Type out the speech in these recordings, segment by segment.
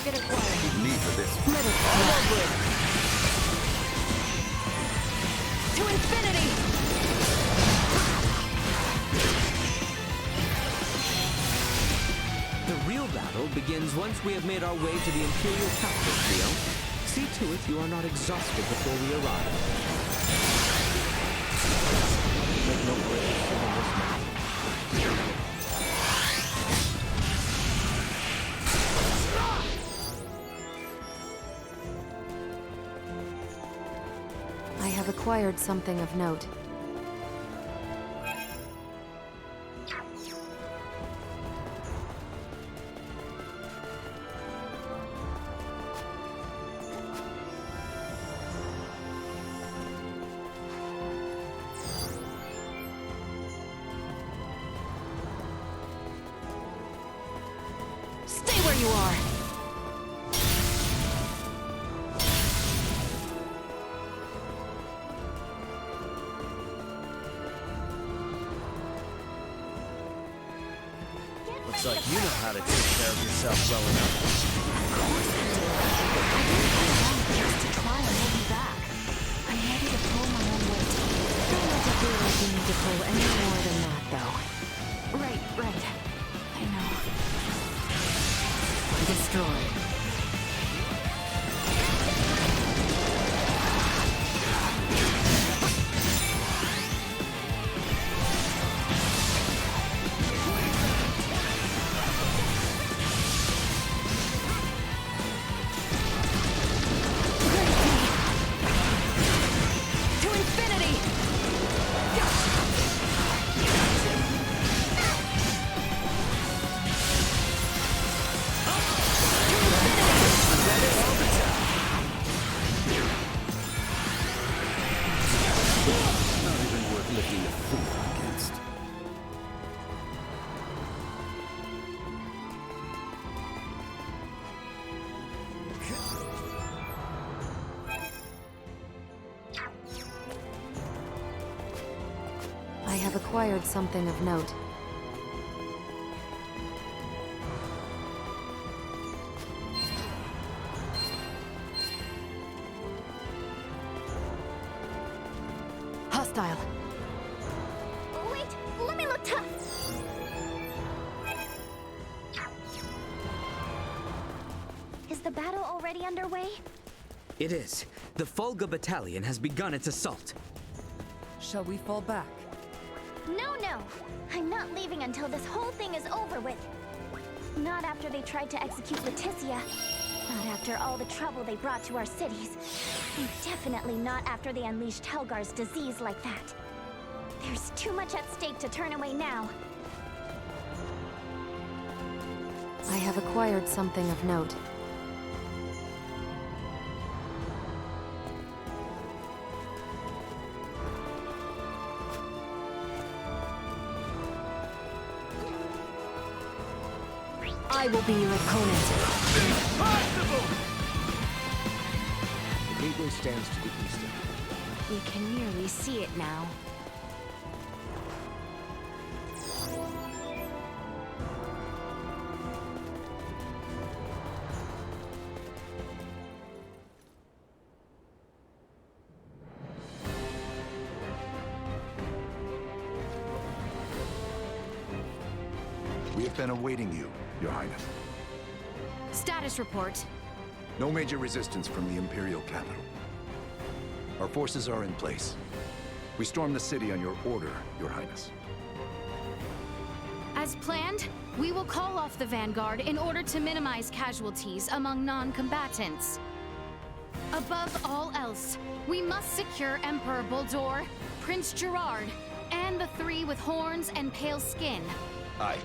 Target acquired. Need for this. Let it fly. To infinity! The real battle begins once we have made our way to the Imperial capital, Theo. See to it you are not exhausted before we arrive. Make no break on this matter. I have acquired something of note. Stay where you are! Looks like you know how to take care of yourself well enough. Just to try and hold you back. I'm ready to pull my own weight. Don't let it feel like you need to pull any more than that, though. Right. I know. Destroy. I have acquired something of note. Hostile. Wait, let me look tough. Is the battle already underway? It is. The Fulga Battalion has begun its assault. Shall we fall back? No. I'm not leaving until this whole thing is over with. Not after they tried to execute Leticia. Not after all the trouble they brought to our cities. And definitely not after they unleashed Helgar's disease like that. There's too much at stake to turn away now. I have acquired something of note. I will be your opponent. Impossible! The gateway stands to the east of you. We can nearly see it now. We have been awaiting you, Your Highness. Status report. No major resistance from the Imperial capital. Our forces are in place. We stormed the city on your order, Your Highness. As planned, we will call off the Vanguard in order to minimize casualties among non-combatants. Above all else, we must secure Emperor Boldur, Prince Gerard, and the three with horns and pale skin. Aye.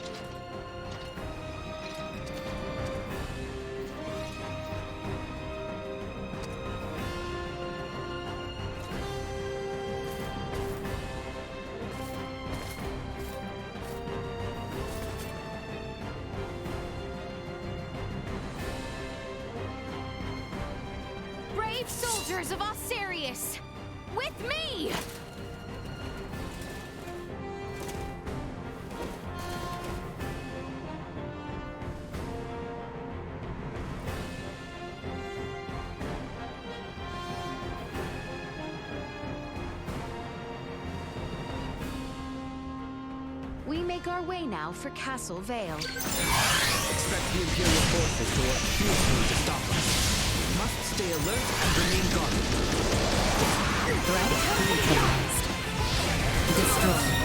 Brave soldiers of Osirius! With me! We make our way now for Castle Vale. Expect the Imperial forces to work fiercely to stop us. We must stay alert and remain guarded. Threat neutralized. Destroyed.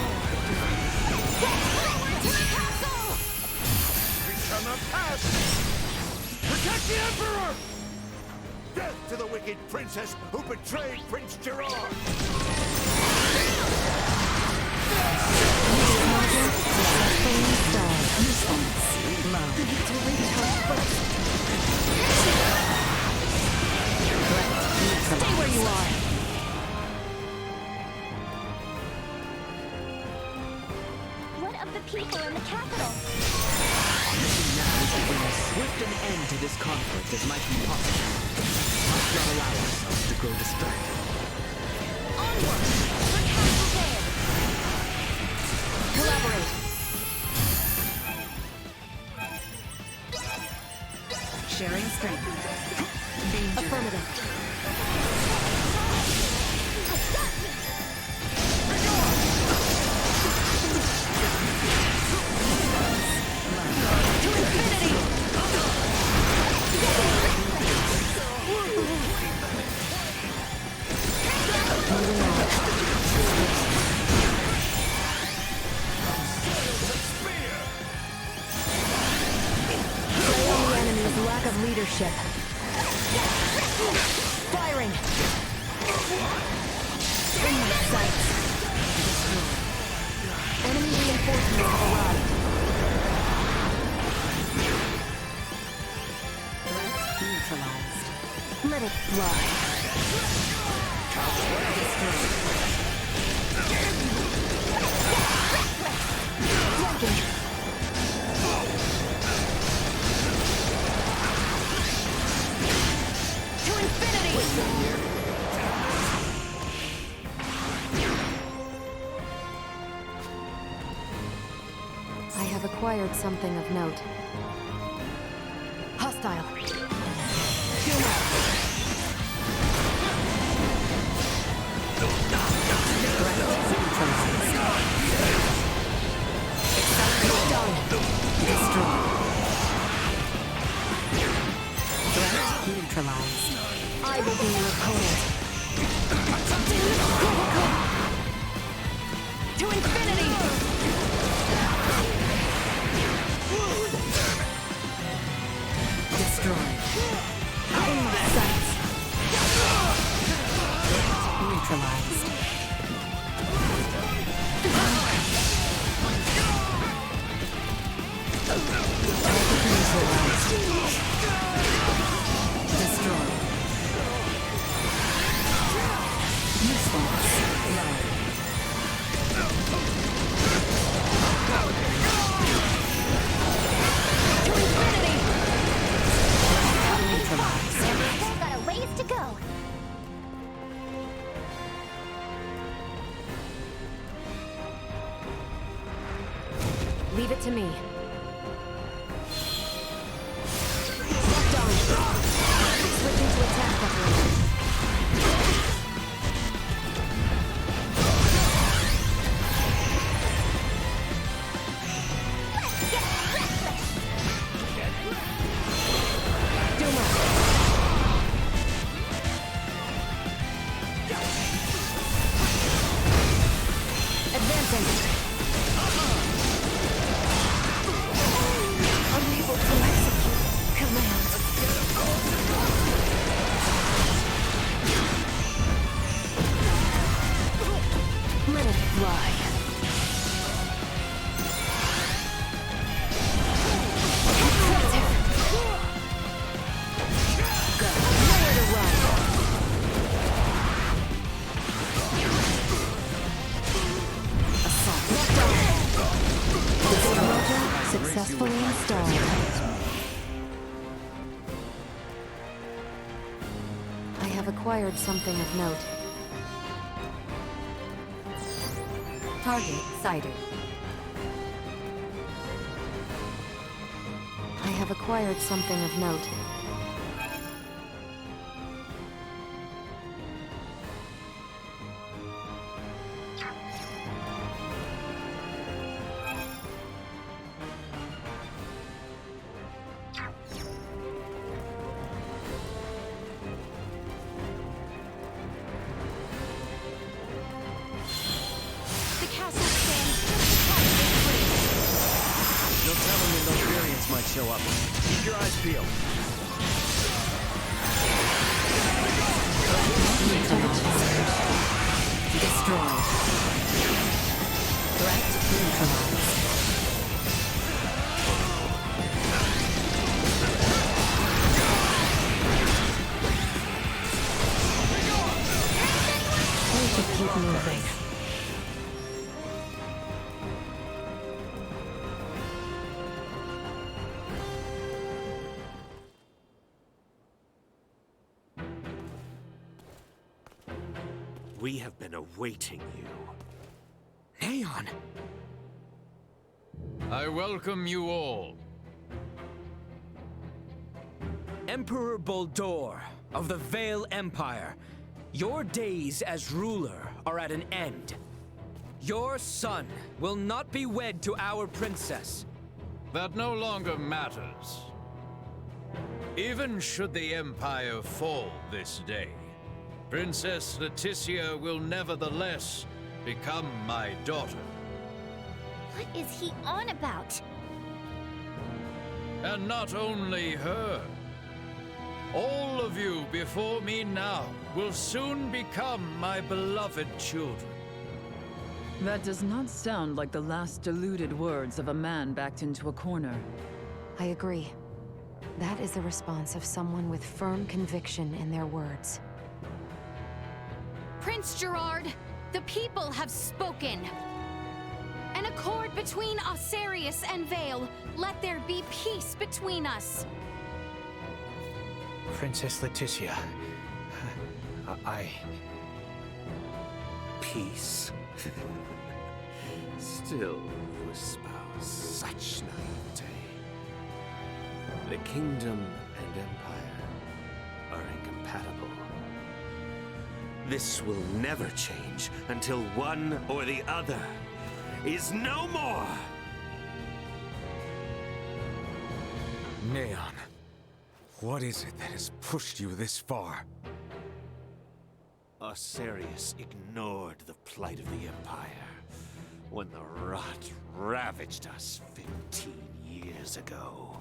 We shall not pass! Protect the Emperor! Death to the wicked princess who betrayed Prince Gerard! Stay where you are. What of the people in the capital? Mission now is to bring as swift an end to this conflict as might be possible. We must not allow ourselves to grow distracted. Onward for Castle Vale. Collaborate. Sharing strength. Danger. Affirmative. Lack of leadership. Firing. In my sights. Enemy reinforcements arrived. Threat neutralized. Let it fly. Flanking. I have acquired something of note. Hostile. Threat neutralized. I will be your opponent. To infinity! Destroyed. In my sights. Neutralized. Destroyed. Response. To infinity! Neutralized. Still got a ways to go. Leave it to me. Switching to attack preparation. Duma. Advancing. Unable to execute command. Let it fly. Go. Nowhere to run. Assault. Locked on. Successfully installed. I have acquired something of note. Target sighted. I have acquired something of note. show up. Keep your eyes peeled. Destroyed. Threat neutralized. We should keep moving. We have been awaiting you. Neon! I welcome you all. Emperor Boldur of the Vale Empire, your days as ruler are at an end. Your son will not be wed to our princess. That no longer matters. Even should the Empire fall this day, Princess Leticia will nevertheless become my daughter. What is he on about? And not only her. All of you before me now will soon become my beloved children. That does not sound like the last deluded words of a man backed into a corner. I agree. That is the response of someone with firm conviction in their words. Prince Gerard, the people have spoken. An accord between Osarius and Vale. Let there be peace between us. Princess Leticia. Peace. Still you espouse such naivete. The kingdom and empire are incompatible. This will never change until one or the other is no more! Neon, what is it that has pushed you this far? Osarius ignored the plight of the Empire when the rot ravaged us 15 years ago.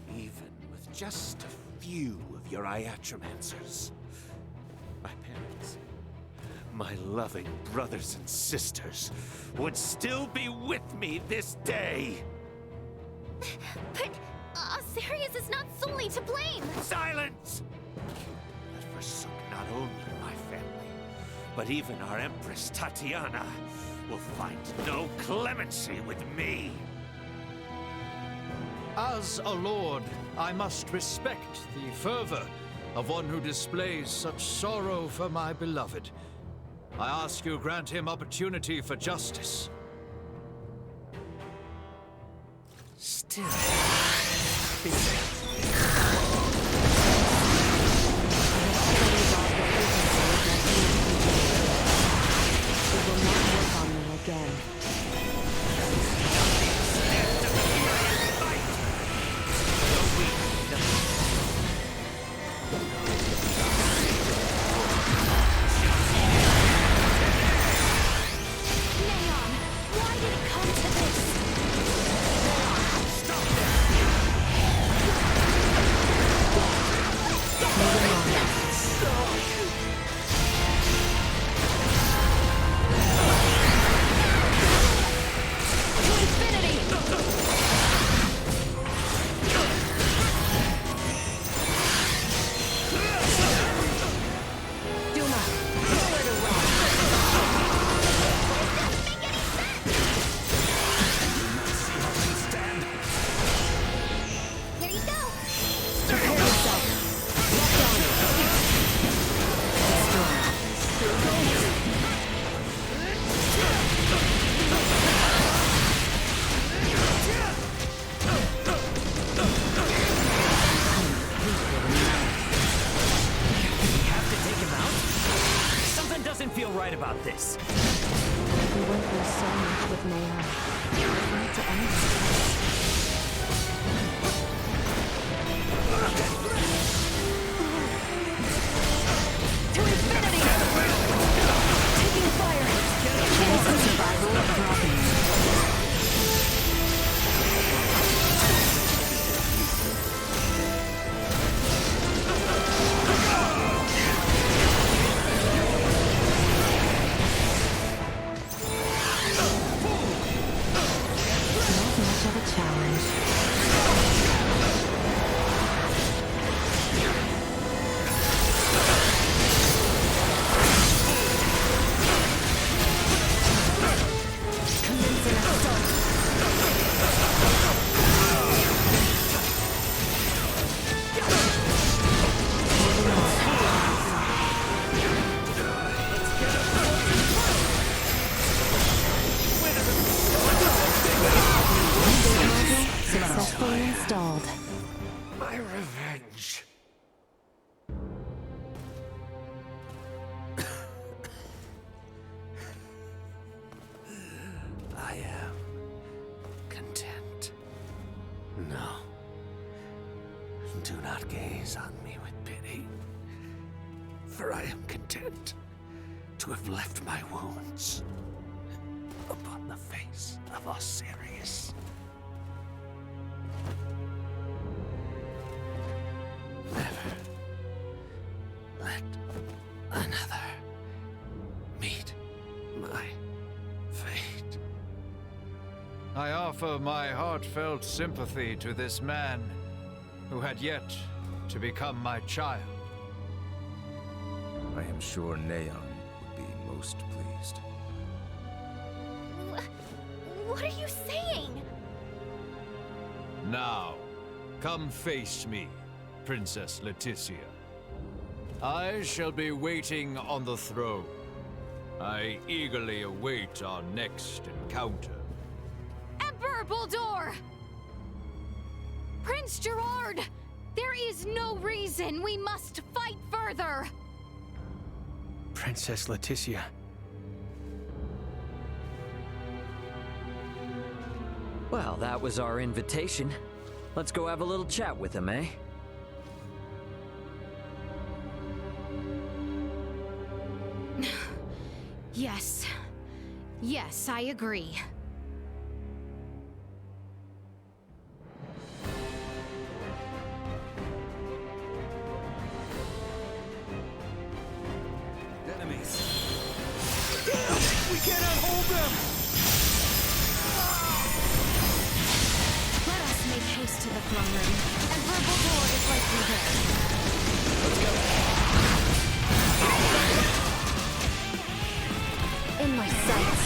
Even with just a few of your Iatromancers, my parents, my loving brothers and sisters, would still be with me this day. But Osarius is not solely to blame! Silence! That forsook not only my family, but even our Empress Tatiana will find no clemency with me. As a lord, I must respect the fervor of one who displays such sorrow for my beloved. I ask you grant him opportunity for justice. Still. It will not work on me again. Neon, why did it come to this? To infinity! Duma, nowhere to run. Here you go! Prepare yourself. Lock on. We have to take him out? Something doesn't feel right about this. We went through so much with Neon. We need to end this. To infinity! Taking fire! Chance of survival of dropping. stalled. My revenge. I am content. No. Do not gaze on me with pity. For I am content to have left my wounds upon the face of Osiris. Never let another meet my fate. I offer my heartfelt sympathy to this man who had yet to become my child. I am sure Neon would be most pleased. What are you saying? Now, come face me, Princess Leticia. I shall be waiting on the throne. I eagerly await our next encounter. Emperor Bulldor! Prince Gerard! There is no reason we must fight further! Princess Leticia. Well, that was our invitation. Let's go have a little chat with him, eh? Yes. Yes, I agree. Enemies! We cannot hold them! Let us make haste to the throne room. Emperor Bulldor is likely there. Let's go. In my sights.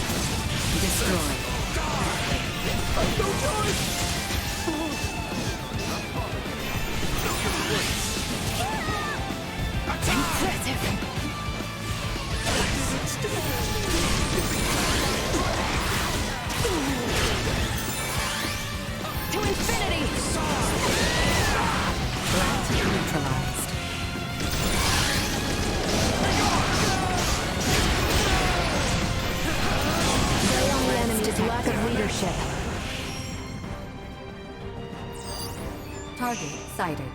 Destroy. No choice! Impressive. To infinity! Threat neutralized. Prey on the enemy's lack of leadership. Target sighted.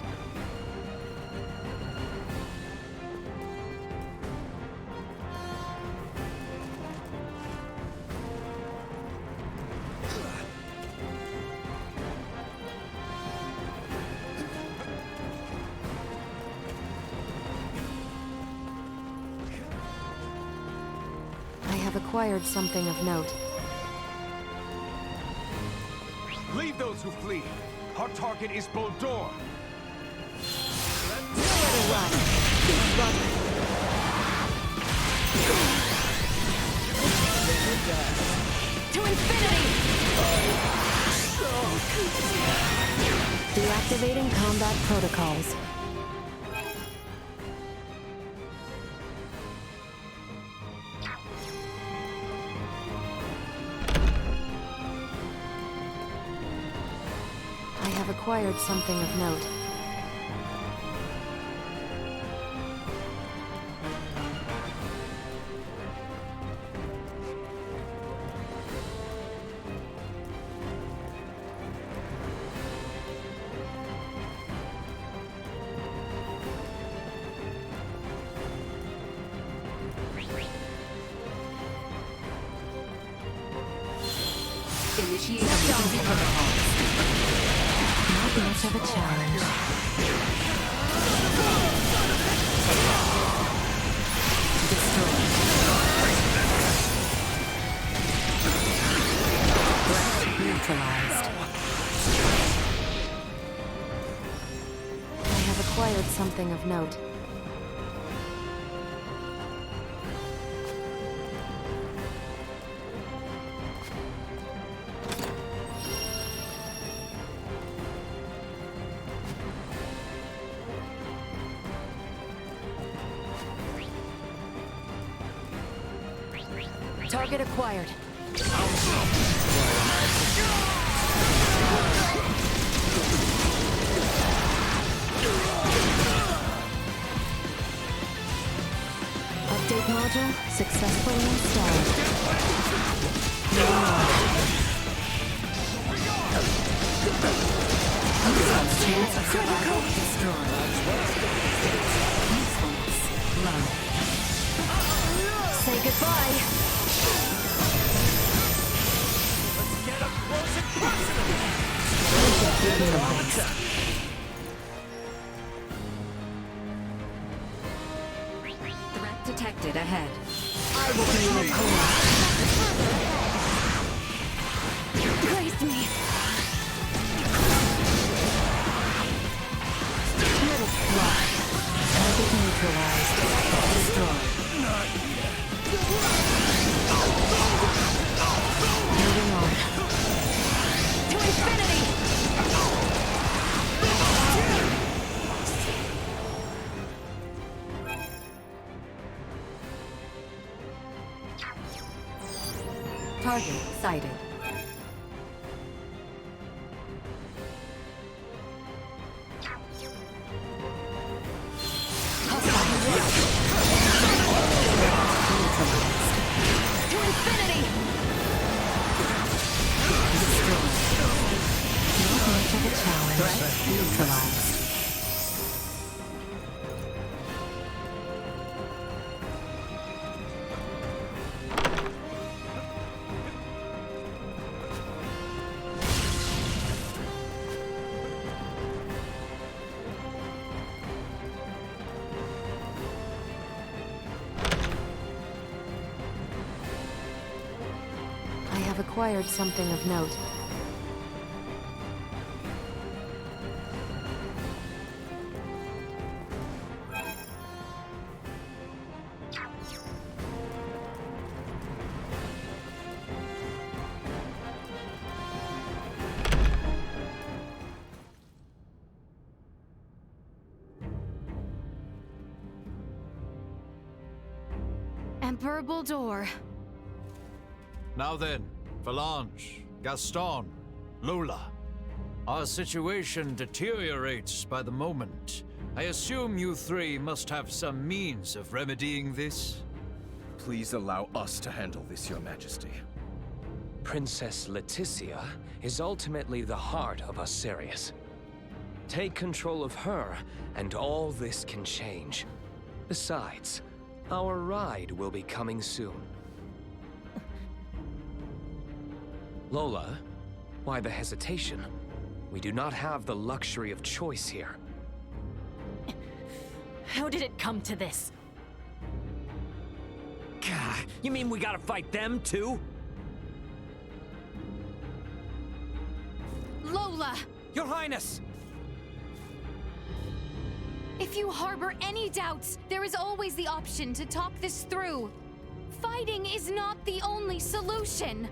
I have acquired something of note. Leave those who flee! Our target is Bulldor! Nowhere to run! To infinity! Deactivating combat protocols. I have acquired something of note. Initiate protocols. Not much of a challenge. Destroy. Threat neutralized. I have acquired something of note. Target acquired. Transport module successfully installed. Critical! Destroyed. Usefulness low. Say goodbye. Threat detected ahead. I will be your coma. Praise me. Let it fly. Target neutralized. Destroyed. Moving on. To infinity! Target sighted. To infinity! Not much of a challenge. Threat neutralized. I have acquired something of note. Emperor Bulldor. Now then, Valange, Gaston, Lola. Our situation deteriorates by the moment. I assume you three must have some means of remedying this? Please allow us to handle this, Your Majesty. Princess Leticia is ultimately the heart of Osirius. Take control of her, and all this can change. Besides, our ride will be coming soon. Lola, why the hesitation? We do not have the luxury of choice here. How did it come to this? Gah, you mean we gotta fight them too? Lola! Your Highness! If you harbor any doubts, there is always the option to talk this through. Fighting is not the only solution.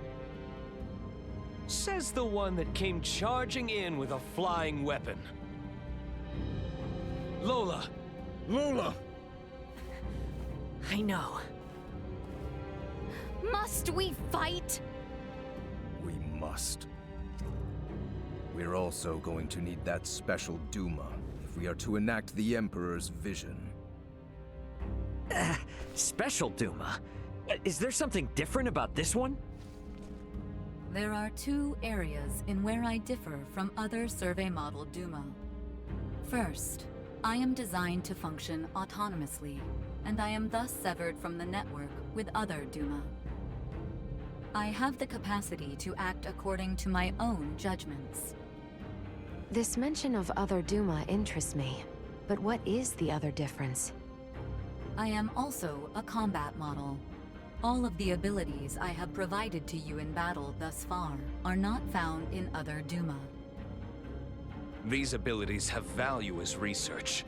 Says the one that came charging in with a flying weapon. Lola! Lola! I know. Must we fight? We must. We're also going to need that special Duma if we are to enact the Emperor's vision. Special Duma? Is there something different about this one? There are two areas in where I differ from other survey model Duma. First, I am designed to function autonomously, and I am thus severed from the network with other Duma. I have the capacity to act according to my own judgments. This mention of other Duma interests me. But what is the other difference? I am also a combat model. All of the abilities I have provided to you in battle thus far are not found in other Duma. These abilities have value as research.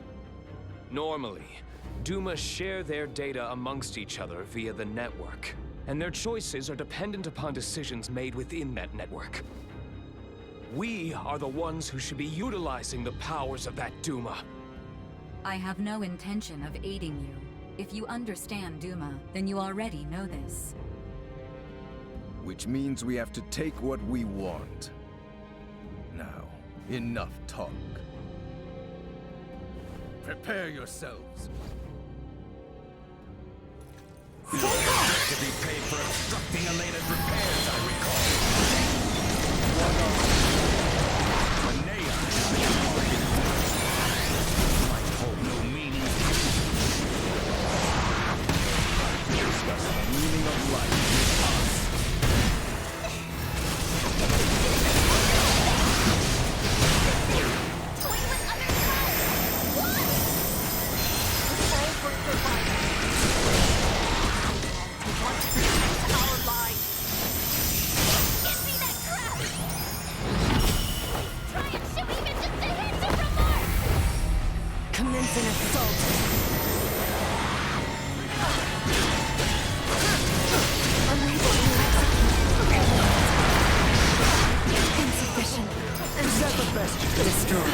Normally, Duma share their data amongst each other via the network, and their choices are dependent upon decisions made within that network. We are the ones who should be utilizing the powers of that Duma. I have no intention of aiding you. If you understand Duma, then you already know this. Which means we have to take what we want. Now, enough talk. Prepare yourselves. To be paid for obstructing elated repairs, I recall. Linnea might hold no meaning. Discuss the meaning of life with us. Toying with other tribes! What? It's all for survival. To want to protect our lives. Give me that crap! Try and show even just a hint of remorse! Commencing assault. Insufficient. Is that the best you can destroy?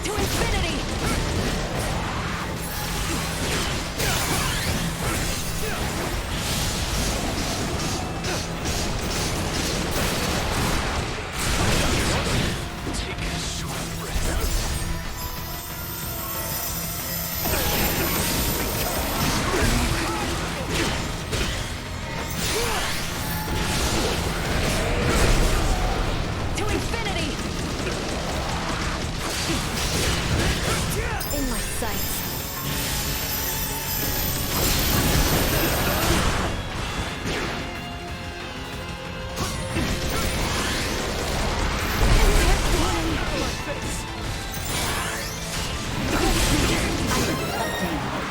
To infinity! Take a short rest. To infinity! In my sights.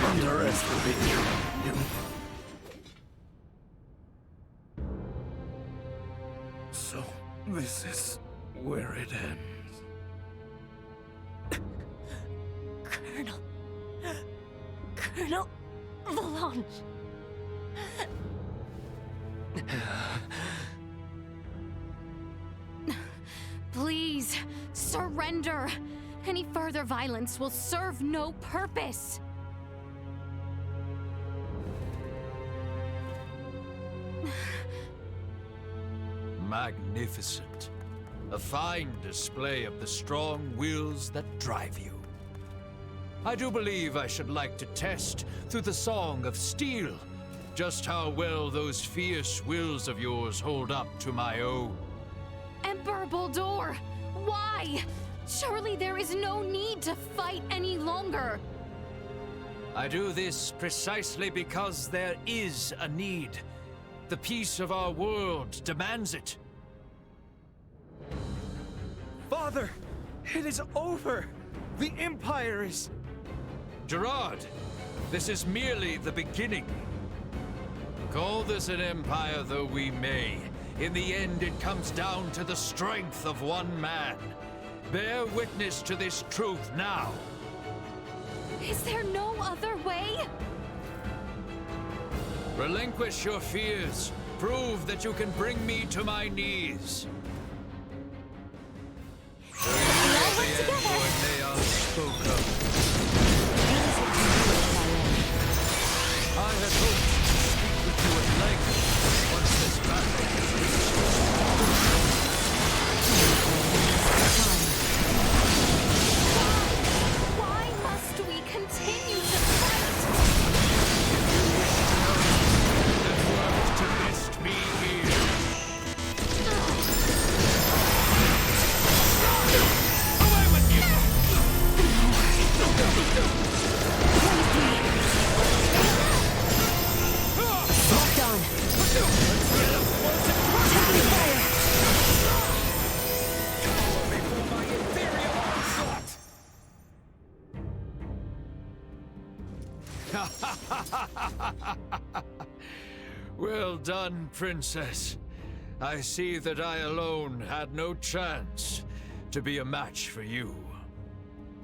Underestimate you. So, this is where it ends. Colonel Valanche. Please, surrender. Any further violence will serve no purpose. Magnificent. A fine display of the strong wills that drive you. I do believe I should like to test, through the Song of Steel, just how well those fierce wills of yours hold up to my own. Emperor Boldur, why? Surely there is no need to fight any longer. I do this precisely because there is a need. The peace of our world demands it. Father, it is over. The Empire is... Gerard, this is merely the beginning. Call this an empire though we may, in the end it comes down to the strength of one man. Bear witness to this truth now. Is there no other way? Relinquish your fears. Prove that you can bring me to my knees. So you are the envoy Neon spoke of. I had hoped to speak with you at length once this battle is Why must we continue to fight? that worked to nest me here. Away with you! Locked on. Taking fire. Well done, Princess. I see that I alone had no chance to be a match for you.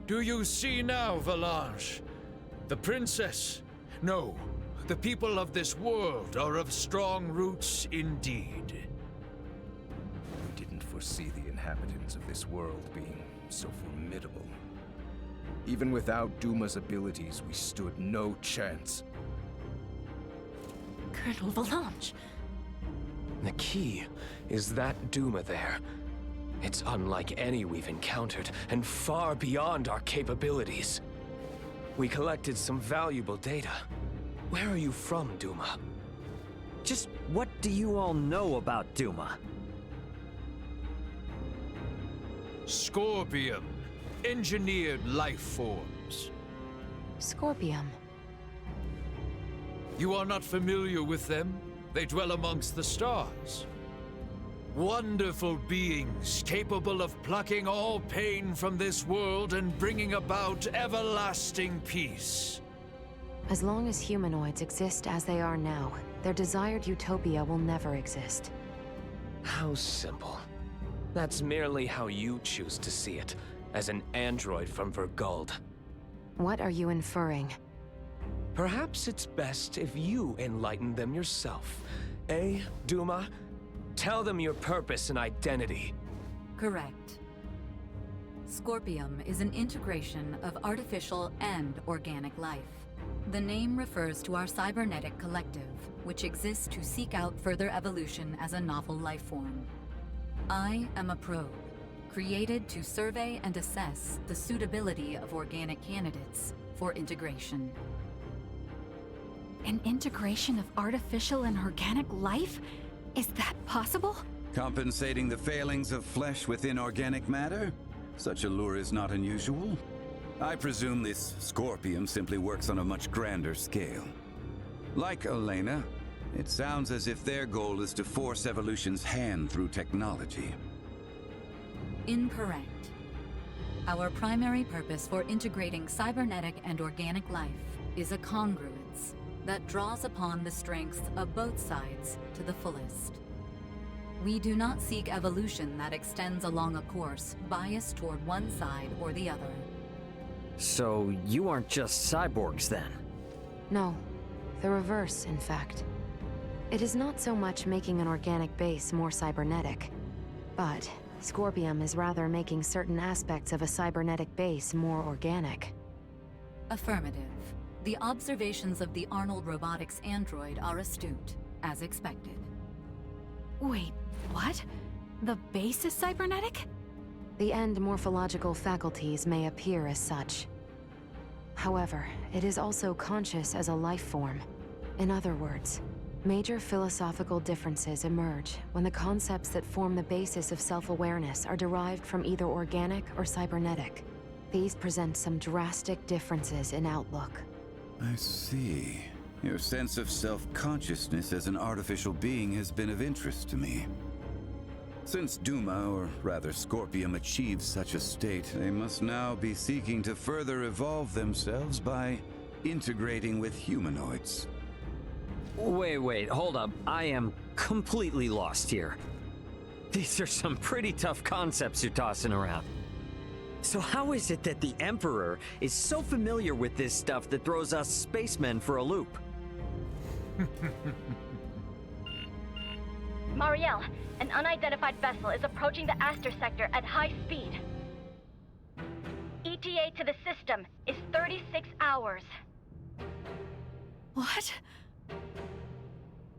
Do you see now, Valanche? The Princess? No, the people of this world are of strong roots indeed. We didn't foresee the inhabitants of this world being so formidable. Even without Duma's abilities, we stood no chance. Colonel Valanche. The key is that Duma there. It's unlike any we've encountered, and far beyond our capabilities. We collected some valuable data. Where are you from, Duma? Just what do you all know about Duma? Scorpium. Engineered life forms. Scorpium. You are not familiar with them? They dwell amongst the stars. Wonderful beings capable of plucking all pain from this world and bringing about everlasting peace. As long as humanoids exist as they are now, their desired utopia will never exist. How simple. That's merely how you choose to see it, as an android from Verguld. What are you inferring? Perhaps it's best if you enlighten them yourself. Eh, Duma? Tell them your purpose and identity. Correct. Scorpium is an integration of artificial and organic life. The name refers to our cybernetic collective, which exists to seek out further evolution as a novel life form. I am a probe, created to survey and assess the suitability of organic candidates for integration. An integration of artificial and organic life? Is that possible? Compensating the failings of flesh within organic matter? Such a lure is not unusual. I presume this Scorpium simply works on a much grander scale. Like Elena, it sounds as if their goal is to force evolution's hand through technology. Incorrect. Our primary purpose for integrating cybernetic and organic life is a congruence that draws upon the strengths of both sides to the fullest. We do not seek evolution that extends along a course biased toward one side or the other. So you aren't just cyborgs then? No, the reverse, in fact. It is not so much making an organic base more cybernetic, but Scorpium is rather making certain aspects of a cybernetic base more organic. Affirmative. The observations of the Arnold Robotics android are astute, as expected. Wait, what? The base is cybernetic? The end morphological faculties may appear as such. However, it is also conscious as a life form. In other words, major philosophical differences emerge when the concepts that form the basis of self-awareness are derived from either organic or cybernetic. These present some drastic differences in outlook. I see. Your sense of self-consciousness as an artificial being has been of interest to me. Since Duma, or rather Scorpium, achieves such a state, they must now be seeking to further evolve themselves by integrating with humanoids. Wait, hold up. I am completely lost here. These are some pretty tough concepts you're tossing around. So how is it that the Emperor is so familiar with this stuff that throws us spacemen for a loop? Marielle, an unidentified vessel is approaching the Aster sector at high speed. ETA to the system is 36 hours. What?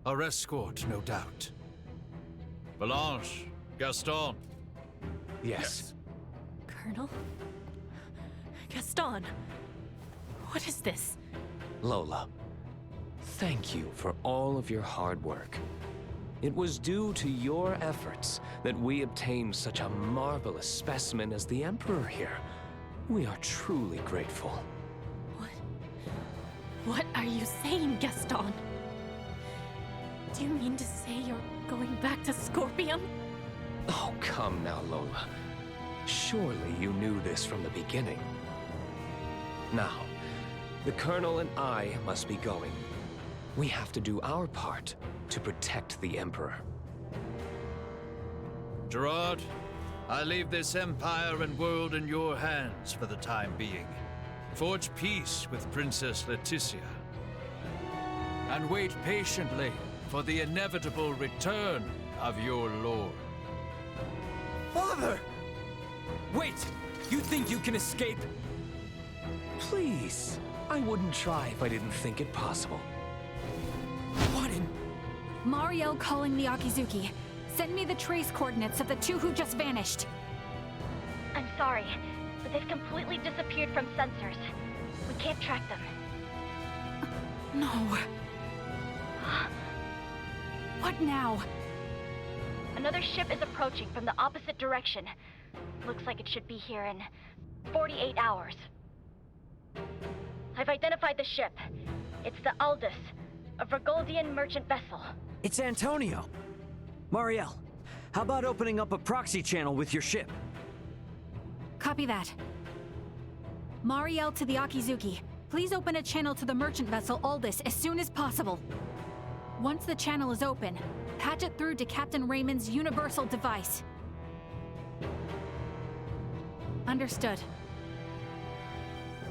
Our escort, no doubt. Belange, Gaston. Yes. Colonel? Gaston? What is this? Lola, thank you for all of your hard work. It was due to your efforts that we obtained such a marvelous specimen as the Emperor here. We are truly grateful. What are you saying, Gaston? Do you mean to say you're going back to Scorpium? Oh, come now, Lola. Surely you knew this from the beginning. Now, the Colonel and I must be going. We have to do our part to protect the Emperor. Gerard, I leave this empire and world in your hands for the time being. Forge peace with Princess Leticia. And wait patiently for the inevitable return of your lord. Father! Wait! You think you can escape? Please, I wouldn't try if I didn't think it possible. What in... Marielle calling the Akizuki. Send me the trace coordinates of the two who just vanished. I'm sorry, but they've completely disappeared from sensors. We can't track them. No. What now? Another ship is approaching from the opposite direction. Looks like it should be here in 48 hours. I've identified the ship. It's the Aldous, a Vergoldian merchant vessel. It's Antonio. Mariel, how about opening up a proxy channel with your ship? Copy that. Mariel to the Akizuki. Please open a channel to the merchant vessel Aldous as soon as possible. Once the channel is open, patch it through to Captain Raymond's universal device. Understood.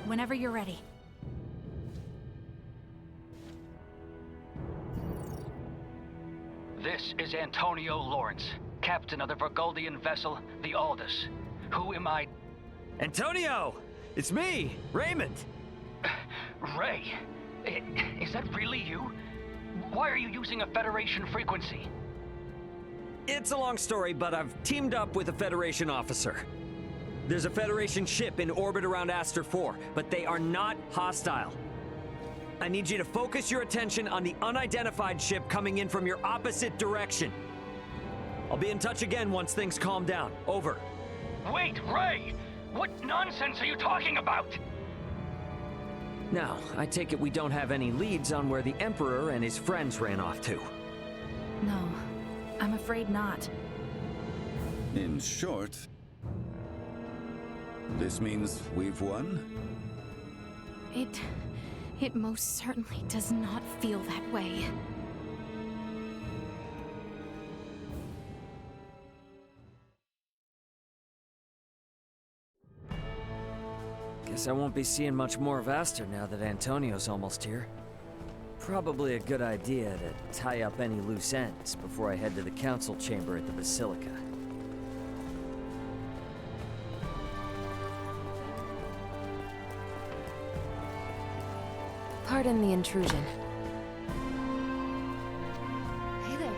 Whenever you're ready. This is Antonio Lawrence, captain of the Vergoldian vessel, the Aldous. Who am I? Antonio! It's me, Raymond! Ray, is that really you? Why are you using a Federation frequency? It's a long story, but I've teamed up with a Federation officer. There's a Federation ship in orbit around Aster 4, but they are not hostile. I need you to focus your attention on the unidentified ship coming in from your opposite direction. I'll be in touch again once things calm down. Over. Wait, Ray! What nonsense are you talking about? Now, I take it we don't have any leads on where the Emperor and his friends ran off to. No, I'm afraid not. In short, this means we've won? It most certainly does not feel that way. Guess I won't be seeing much more of Aster now that Antonio's almost here. Probably a good idea to tie up any loose ends before I head to the council chamber at the Basilica. Pardon the intrusion. Hey there.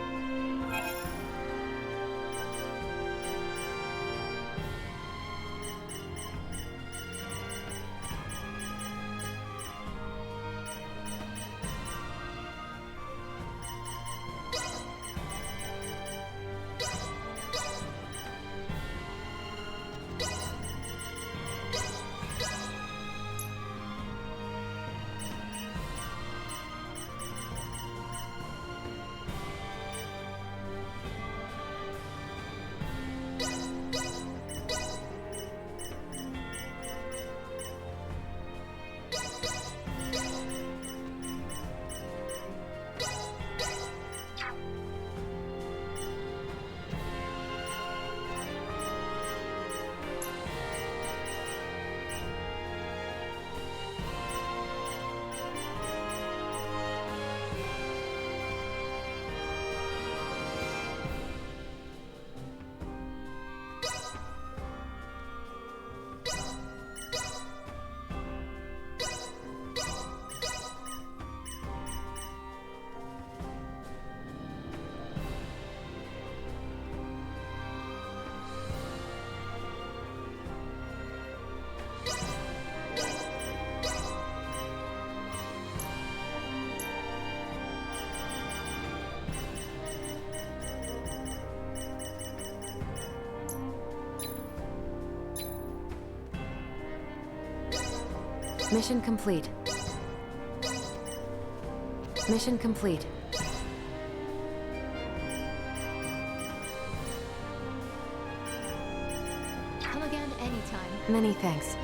Mission complete. Mission complete. Come again anytime. Many thanks.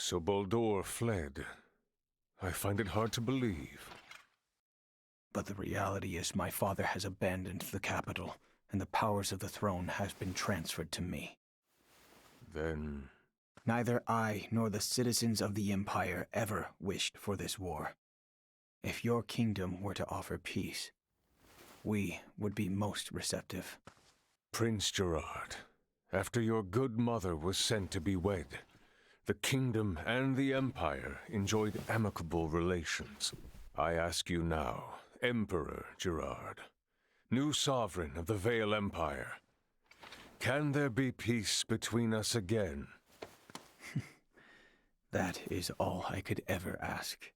So Baldur fled. I find it hard to believe. But the reality is my father has abandoned the capital, and the powers of the throne has been transferred to me. Then... Neither I nor the citizens of the Empire ever wished for this war. If your kingdom were to offer peace, we would be most receptive. Prince Gerard, after your good mother was sent to be wed, the kingdom and the Empire enjoyed amicable relations. I ask you now, Emperor Gerard, new sovereign of the Vale Empire, can there be peace between us again? That is all I could ever ask.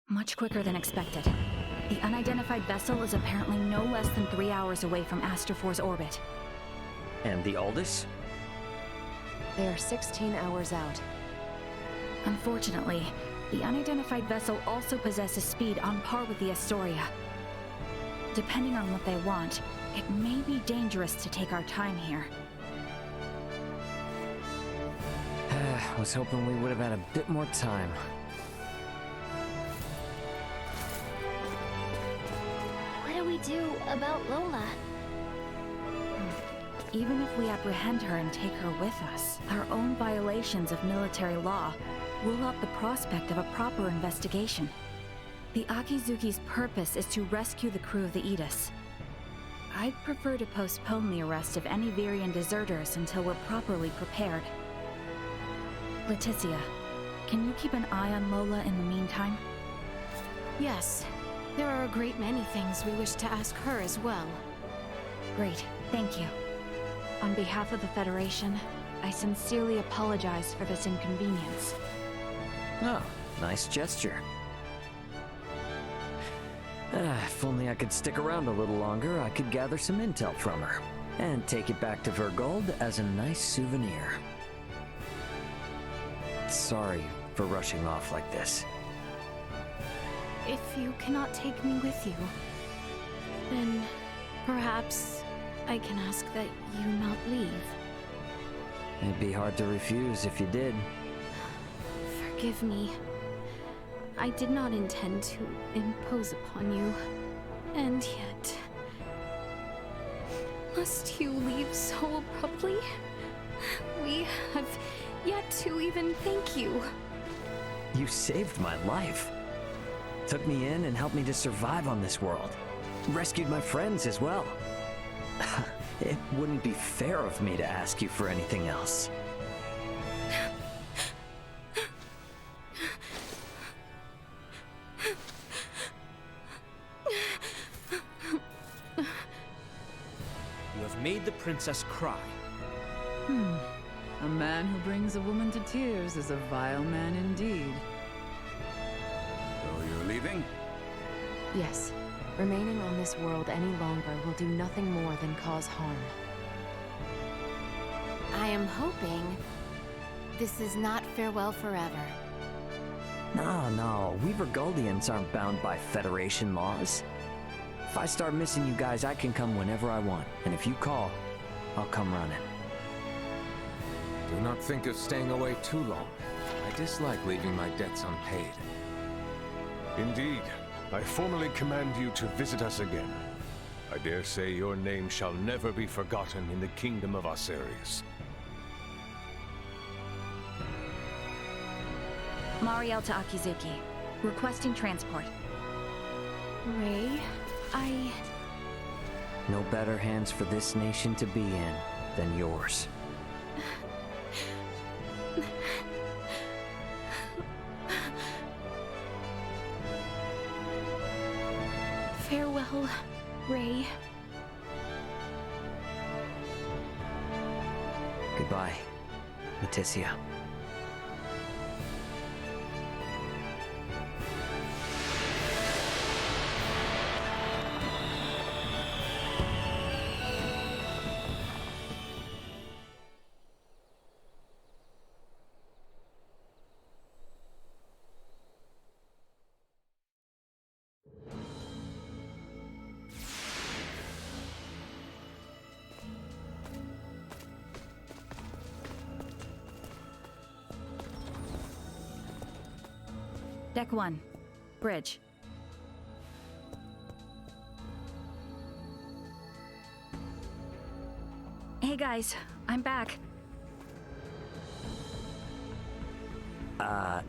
Much quicker than expected. The unidentified vessel is apparently no less than 3 hours away from Astor 4's orbit. And the Aldous? They are 16 hours out. Unfortunately, the unidentified vessel also possesses speed on par with the Astoria. Depending on what they want, it may be dangerous to take our time here. I was hoping we would have had a bit more time. What do we do about Lola? Even if we apprehend her and take her with us, our own violations of military law rule out the prospect of a proper investigation. The Akizuki's purpose is to rescue the crew of the Aegis. I'd prefer to postpone the arrest of any Virian deserters until we're properly prepared. Leticia, can you keep an eye on Lola in the meantime? Yes. There are a great many things we wish to ask her as well. Great, thank you. On behalf of the Federation, I sincerely apologize for this inconvenience. Oh, nice gesture. If only I could stick around a little longer, I could gather some intel from her. And take it back to Vergold as a nice souvenir. Sorry for rushing off like this. If you cannot take me with you, then perhaps I can ask that you not leave. It'd be hard to refuse if you did. Forgive me. I did not intend to impose upon you. And yet... Must you leave so abruptly? We have yet to even thank you. You saved my life. Took me in and helped me to survive on this world. Rescued my friends as well. It wouldn't be fair of me to ask you for anything else. You have made the princess cry. A man who brings a woman to tears is a vile man indeed. So you're leaving? Yes. Remaining on this world any longer will do nothing more than cause harm. I am hoping this is not farewell forever. No, we Vergoldians aren't bound by Federation laws. If I start missing you guys, I can come whenever I want. And if you call, I'll come running. Do not think of staying away too long. I dislike leaving my debts unpaid. Indeed. I formally command you to visit us again. I dare say your name shall never be forgotten in the kingdom of Asarius. Mariel to Akizuki. Requesting transport. Ray, No better hands for this nation to be in than yours. Farewell, Ray. Goodbye, Leticia. Deck 1. Bridge. Hey guys, I'm back.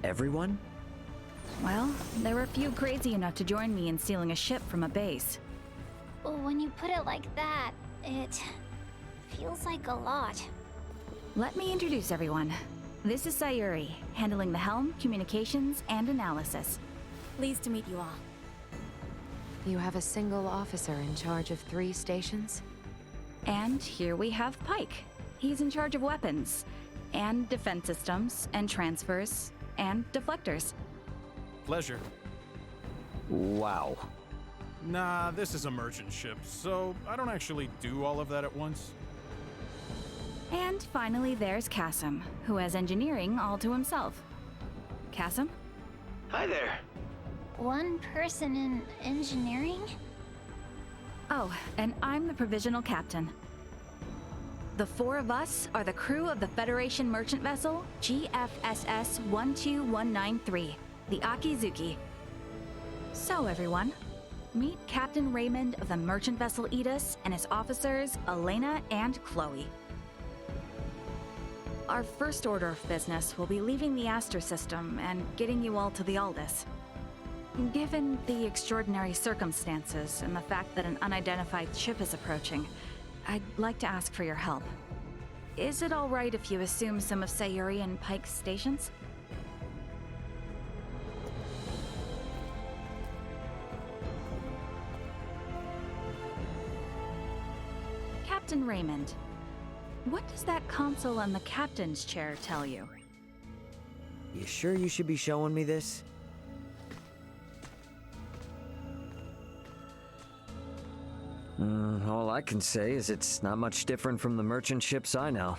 Everyone? Well, there were a few crazy enough to join me in stealing a ship from a base. When you put it like that, it feels like a lot. Let me introduce everyone. This is Sayuri, handling the helm, communications, and analysis. Pleased to meet you all. You have a single officer in charge of 3 stations? And here we have Pike. He's in charge of weapons, and defense systems, and transfers, and deflectors. Pleasure. Wow. Nah, this is a merchant ship, so I don't actually do all of that at once. And finally, there's Kasim, who has engineering all to himself. Kasim? Hi there. One person in engineering? Oh, and I'm the provisional captain. The 4 of us are the crew of the Federation merchant vessel GFSS 12193, the Akizuki. So everyone, meet Captain Raymond of the merchant vessel Edis and his officers Elena and Chloe. Our first order of business will be leaving the Aster system and getting you all to the Aldous. Given the extraordinary circumstances and the fact that an unidentified ship is approaching, I'd like to ask for your help. Is it all right if you assume some of Sayuri and Pike's stations? Captain Raymond, what does that console on the captain's chair tell you? You sure you should be showing me this? All I can say is it's not much different from the merchant ships I know.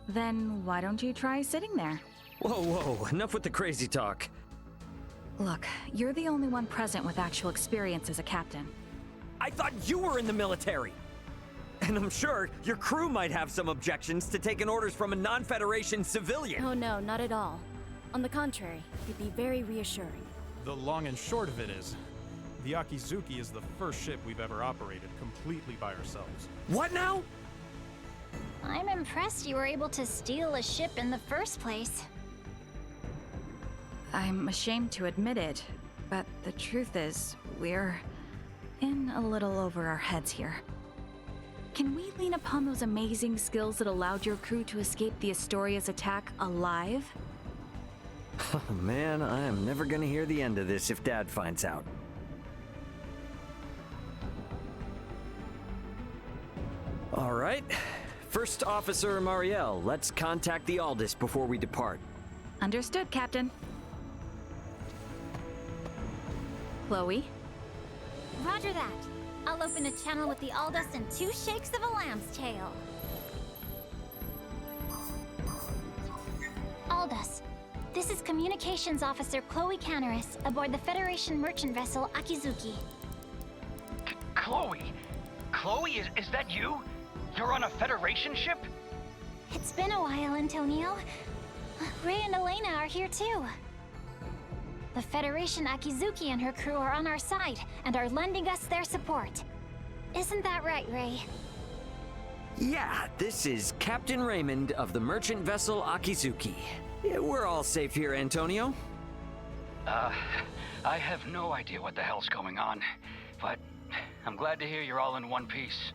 Then why don't you try sitting there? Whoa, enough with the crazy talk. Look, you're the only one present with actual experience as a captain. I thought you were in the military! And I'm sure your crew might have some objections to taking orders from a non-Federation civilian. Oh no, not at all. On the contrary, it'd be very reassuring. The long and short of it is, the Akizuki is the first ship we've ever operated completely by ourselves. What now? I'm impressed you were able to steal a ship in the first place. I'm ashamed to admit it, but the truth is, we're in a little over our heads here. Can we lean upon those amazing skills that allowed your crew to escape the Astoria's attack alive? Oh man, I am never gonna hear the end of this if Dad finds out. All right. First Officer Mariel, let's contact the Aldous before we depart. Understood, Captain. Chloe? Roger that. I'll open a channel with the Aldous in 2 shakes of a lamb's tail. Aldous, this is Communications Officer Chloe Canaris aboard the Federation merchant vessel Akizuki. Chloe? Chloe, is that you? You're on a Federation ship? It's been a while, Antonio. Ray and Elena are here too. The Federation Akizuki and her crew are on our side and are lending us their support. Isn't that right, Ray? Yeah, this is Captain Raymond of the merchant vessel Akizuki. Yeah, we're all safe here, Antonio. I have no idea what the hell's going on, but I'm glad to hear you're all in one piece.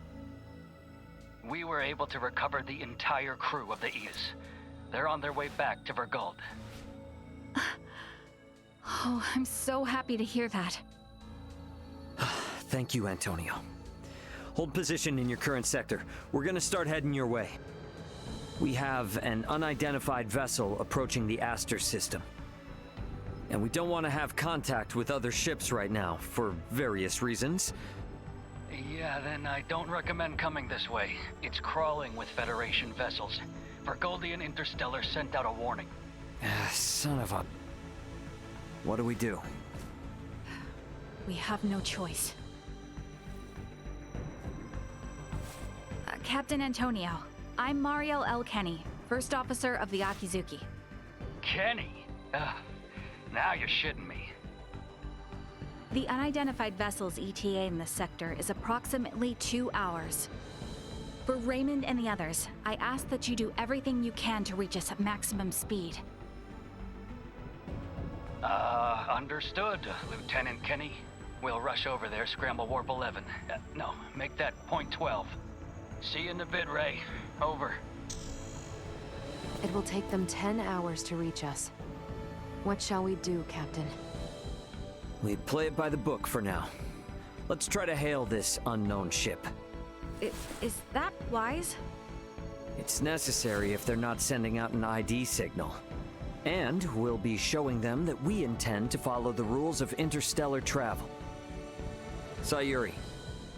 We were able to recover the entire crew of the Aegis. They're on their way back to Verguld. Oh, I'm so happy to hear that. Thank you, Antonio. Hold position in your current sector. We're gonna start heading your way. We have an unidentified vessel approaching the Aster system. And we don't want to have contact with other ships right now, for various reasons. Yeah, then I don't recommend coming this way. It's crawling with Federation vessels. Verguldian Interstellar sent out a warning. Son of a... What do we do? We have no choice. Captain Antonio, I'm Mariel L. Kenny, First Officer of the Akizuki. Kenny? Now you're shitting me. The unidentified vessel's ETA in this sector is approximately 2 hours. For Raymond and the others, I ask that you do everything you can to reach us at maximum speed. Understood, Lieutenant Kenny. We'll rush over there, scramble warp 11. No, make that point 12. See you in a bit, Ray. Over. It will take them 10 hours to reach us. What shall we do, Captain? We play it by the book for now. Let's try to hail this unknown ship. Is that wise? It's necessary if they're not sending out an ID signal. And we'll be showing them that we intend to follow the rules of interstellar travel. Sayuri.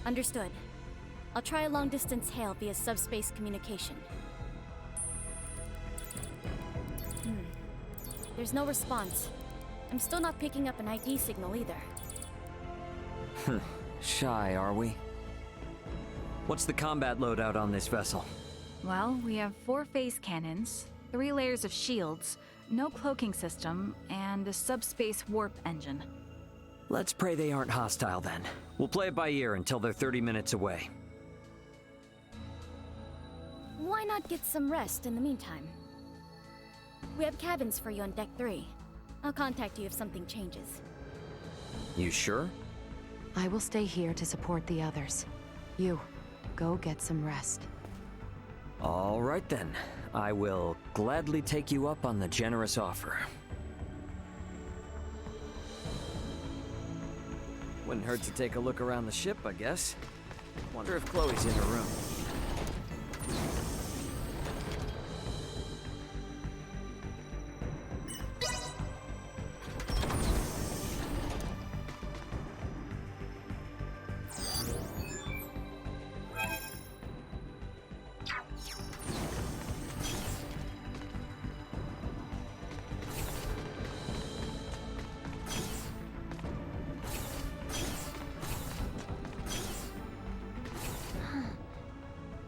Understood. I'll try a long-distance hail via subspace communication. There's no response. I'm still not picking up an ID signal either. Shy, are we? What's the combat loadout on this vessel? Well, we have 4 phase cannons, 3 layers of shields, no cloaking system, and a subspace warp engine. Let's pray they aren't hostile then. We'll play it by ear until they're 30 minutes away. Why not get some rest in the meantime? We have cabins for you on Deck 3. I'll contact you if something changes. You sure? I will stay here to support the others. You, go get some rest. All right then. I will gladly take you up on the generous offer. Wouldn't hurt to take a look around the ship, I guess. Wonder if Chloe's in her room.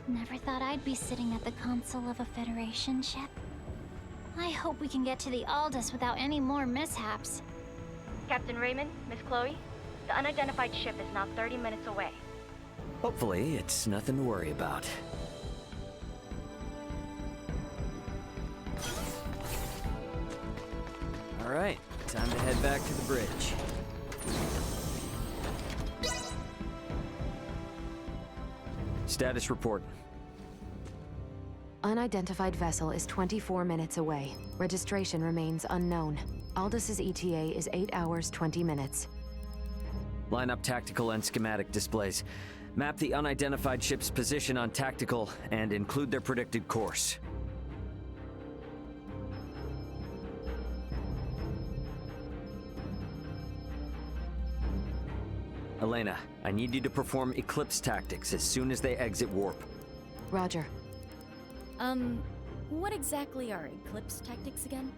Never thought I'd be sitting at the console of a Federation ship. I hope we can get to the Aldous without any more mishaps. Captain Raymond, Miss Chloe, the unidentified ship is now 30 minutes away. Hopefully, it's nothing to worry about. All right, time to head back to the bridge. Status report. Unidentified vessel is 24 minutes away. Registration remains unknown. Aldous' ETA is 8 hours, 20 minutes. Line up tactical and schematic displays. Map the unidentified ship's position on tactical and include their predicted course. Elena, I need you to perform Eclipse tactics as soon as they exit warp. Roger. What exactly are Eclipse tactics again?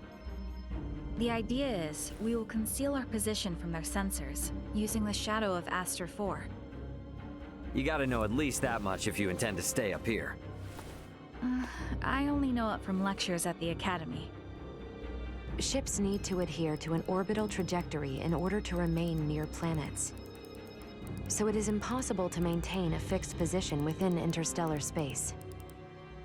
The idea is, we will conceal our position from their sensors, using the shadow of Aster 4. You gotta know at least that much if you intend to stay up here. I only know it from lectures at the Academy. Ships need to adhere to an orbital trajectory in order to remain near planets. So it is impossible to maintain a fixed position within interstellar space.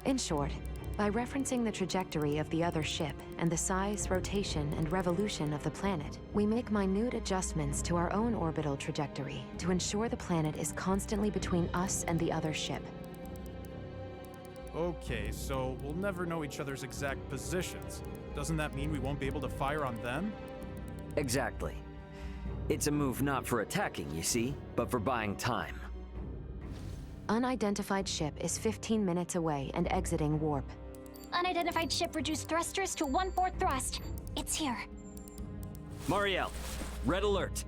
In short, by referencing the trajectory of the other ship and the size, rotation, and revolution of the planet, we make minute adjustments to our own orbital trajectory to ensure the planet is constantly between us and the other ship. Okay, so we'll never know each other's exact positions. Doesn't that mean we won't be able to fire on them? Exactly. It's a move not for attacking, you see, but for buying time. Unidentified ship is 15 minutes away and exiting warp. Unidentified ship reduced thrusters to 1/4 thrust. It's here. Mariel, red alert.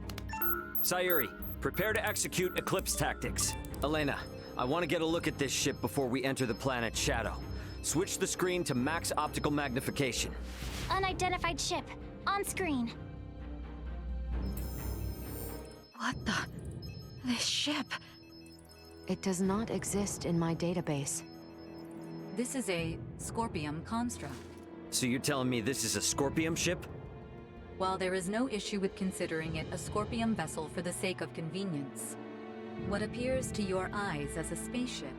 Sayuri, prepare to execute Eclipse tactics. Elena, I want to get a look at this ship before we enter the planet's shadow. Switch the screen to max optical magnification. Unidentified ship. On screen. What the? This ship? It does not exist in my database. This is a Scorpium construct. So you're telling me this is a Scorpium ship? While there is no issue with considering it a Scorpium vessel for the sake of convenience, what appears to your eyes as a spaceship,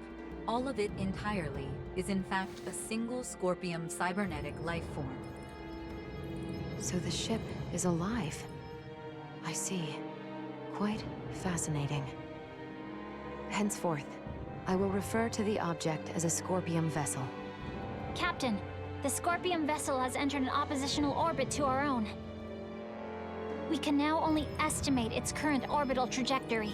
all of it entirely, is in fact a single Scorpium cybernetic life form. So the ship is alive. I see. Quite fascinating. Henceforth, I will refer to the object as a Scorpium vessel. Captain, the Scorpium vessel has entered an oppositional orbit to our own. We can now only estimate its current orbital trajectory.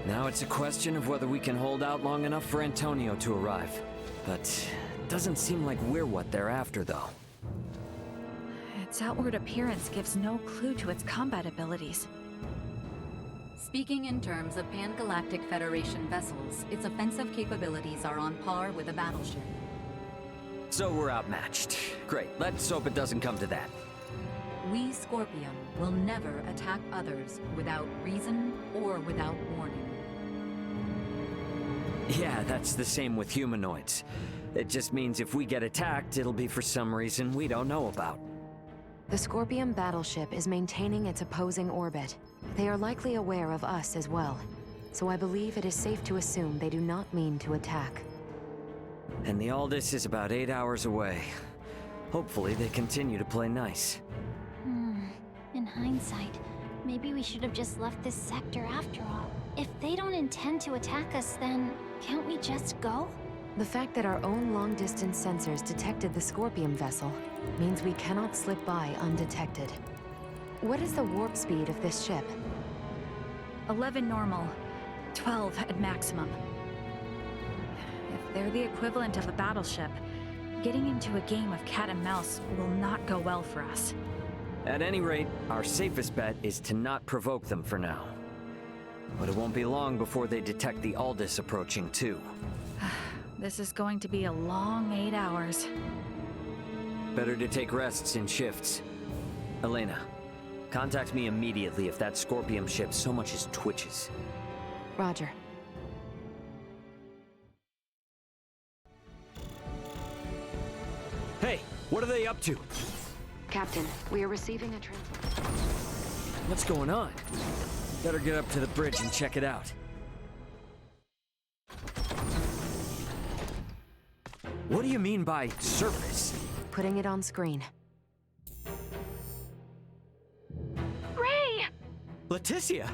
Now it's a question of whether we can hold out long enough for Antonio to arrive. But it doesn't seem like we're what they're after, though. Its outward appearance gives no clue to its combat abilities. Speaking in terms of Pan-Galactic Federation vessels, its offensive capabilities are on par with a battleship. So we're outmatched. Great, let's hope it doesn't come to that. We, Scorpium, will never attack others without reason or without warning. Yeah, that's the same with humanoids. It just means if we get attacked, it'll be for some reason we don't know about. The Scorpium battleship is maintaining its opposing orbit. They are likely aware of us as well, so I believe it is safe to assume they do not mean to attack. And the Aldous is about 8 hours away. Hopefully they continue to play nice. In hindsight, maybe we should have just left this sector after all. If they don't intend to attack us, then can't we just go? The fact that our own long-distance sensors detected the Scorpium vessel means we cannot slip by undetected. What is the warp speed of this ship? 11 normal, 12 at maximum. If they're the equivalent of a battleship, getting into a game of cat and mouse will not go well for us. At any rate, our safest bet is to not provoke them for now. But it won't be long before they detect the Aldous approaching, too. This is going to be a long 8 hours. Better to take rests in shifts. Elena, contact me immediately if that Scorpium ship so much as twitches. Roger. Hey, what are they up to? Captain, we are receiving a What's going on? Better get up to the bridge and check it out. What do you mean by surface? Putting it on screen. Ray! Leticia!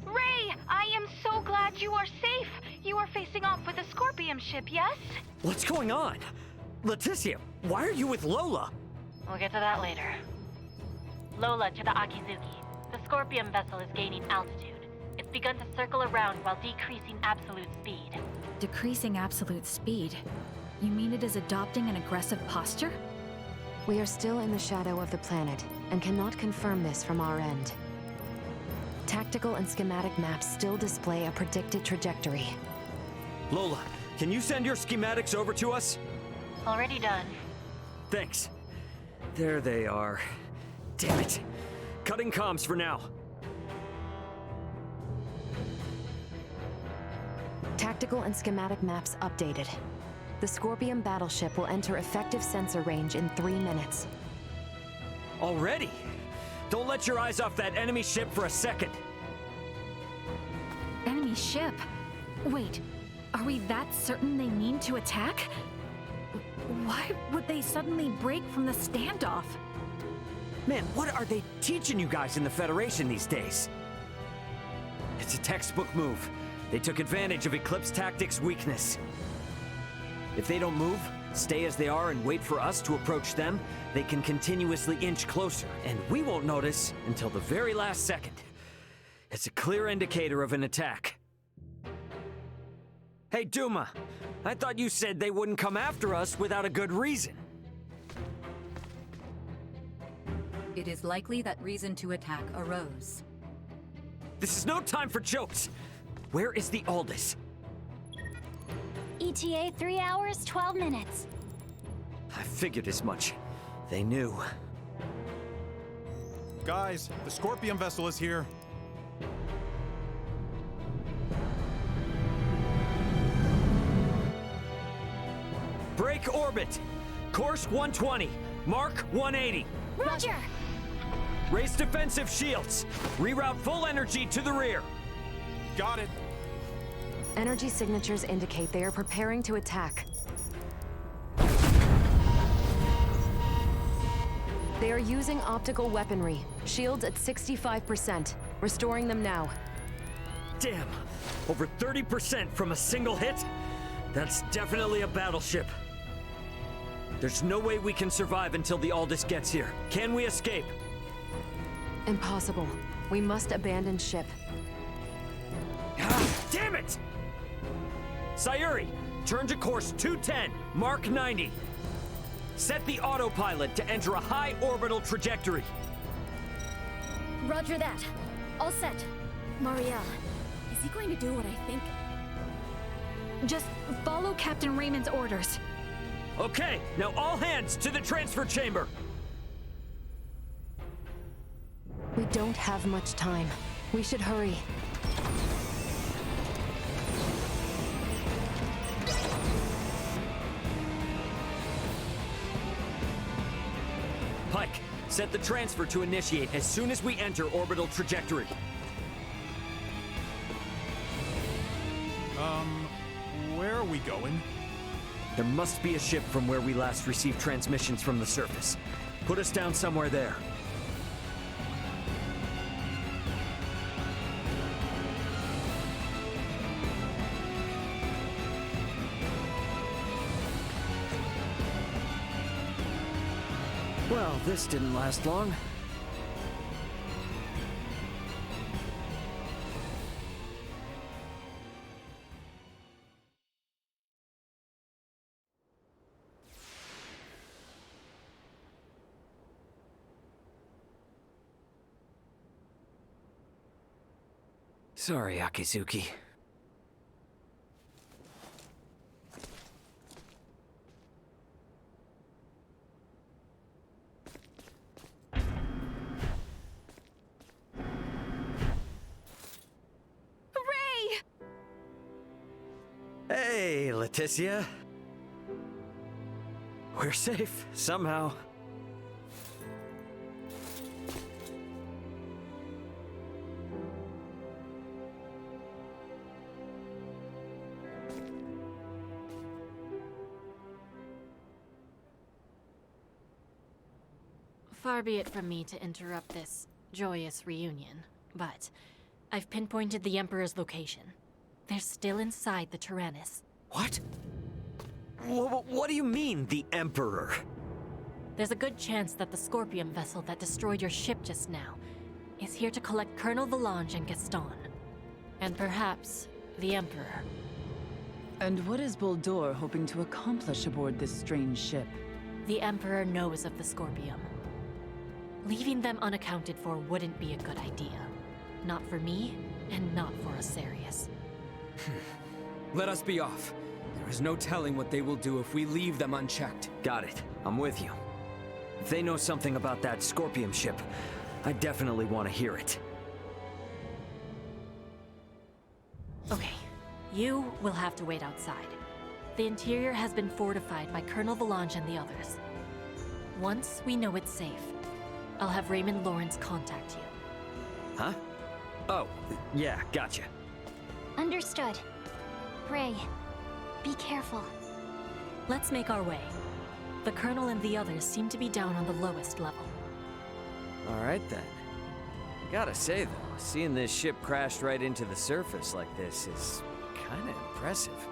Ray, I am so glad you are safe. You are facing off with a Scorpium ship, yes? What's going on? Leticia, why are you with Lola? We'll get to that later. Lola to the Akizuki. The Scorpium vessel is gaining altitude. It's begun to circle around while decreasing absolute speed. Decreasing absolute speed? You mean it is adopting an aggressive posture? We are still in the shadow of the planet, and cannot confirm this from our end. Tactical and schematic maps still display a predicted trajectory. Lola, can you send your schematics over to us? Already done. Thanks. There they are. Damn it. Cutting comms for now. Tactical and schematic maps updated. The Scorpium battleship will enter effective sensor range in 3 minutes. Already? Don't let your eyes off that enemy ship for a second. Enemy ship? Wait, are we that certain they mean to attack? Why would they suddenly break from the standoff? Man, what are they teaching you guys in the Federation these days? It's a textbook move. They took advantage of Eclipse Tactics' weakness. If they don't move, stay as they are and wait for us to approach them, they can continuously inch closer, and we won't notice until the very last second. It's a clear indicator of an attack. Hey, Duma, I thought you said they wouldn't come after us without a good reason. It is likely that reason to attack arose. This is no time for jokes. Where is the Aldous? ETA 3 hours, 12 minutes. I figured as much. They knew. Guys, the Scorpium vessel is here. Break orbit! Course 120. Mark 180. Roger! Raise defensive shields. Reroute full energy to the rear. Got it. Energy signatures indicate they are preparing to attack. They are using optical weaponry. Shields at 65%. Restoring them now. Damn. Over 30% from a single hit? That's definitely a battleship. There's no way we can survive until the Aldous gets here. Can we escape? Impossible. We must abandon ship. Ah, damn it! Sayuri, turn to course 210, Mark 90. Set the autopilot to enter a high orbital trajectory. Roger that. All set. Marielle, is he going to do what I think? Just follow Captain Raymond's orders. Okay, now all hands to the transfer chamber. We don't have much time. We should hurry. Pike, set the transfer to initiate as soon as we enter orbital trajectory. Where are we going? There must be a ship from where we last received transmissions from the surface. Put us down somewhere there. Well, this didn't last long. Sorry, Akizuki. Hey, Leticia. We're safe, somehow. Far be it from me to interrupt this joyous reunion, but I've pinpointed the Emperor's location. They're still inside the Tyrannus. What? What do you mean, the Emperor? There's a good chance that the Scorpion vessel that destroyed your ship just now is here to collect Colonel Valange and Gaston. And perhaps the Emperor. And what is Boldore hoping to accomplish aboard this strange ship? The Emperor knows of the Scorpion. Leaving them unaccounted for wouldn't be a good idea. Not for me, and not for Asarius. Let us be off. There is no telling what they will do if we leave them unchecked. Got it. I'm with you. If they know something about that Scorpion ship, I definitely want to hear it. Okay, you will have to wait outside. The interior has been fortified by Colonel Valange and the others. Once we know it's safe, I'll have Raymond Lawrence contact you. Huh? Oh, yeah, gotcha. Understood. Ray, be careful. Let's make our way. The Colonel and the others seem to be down on the lowest level. Alright then. Gotta say though, seeing this ship crash right into the surface like this is kinda impressive.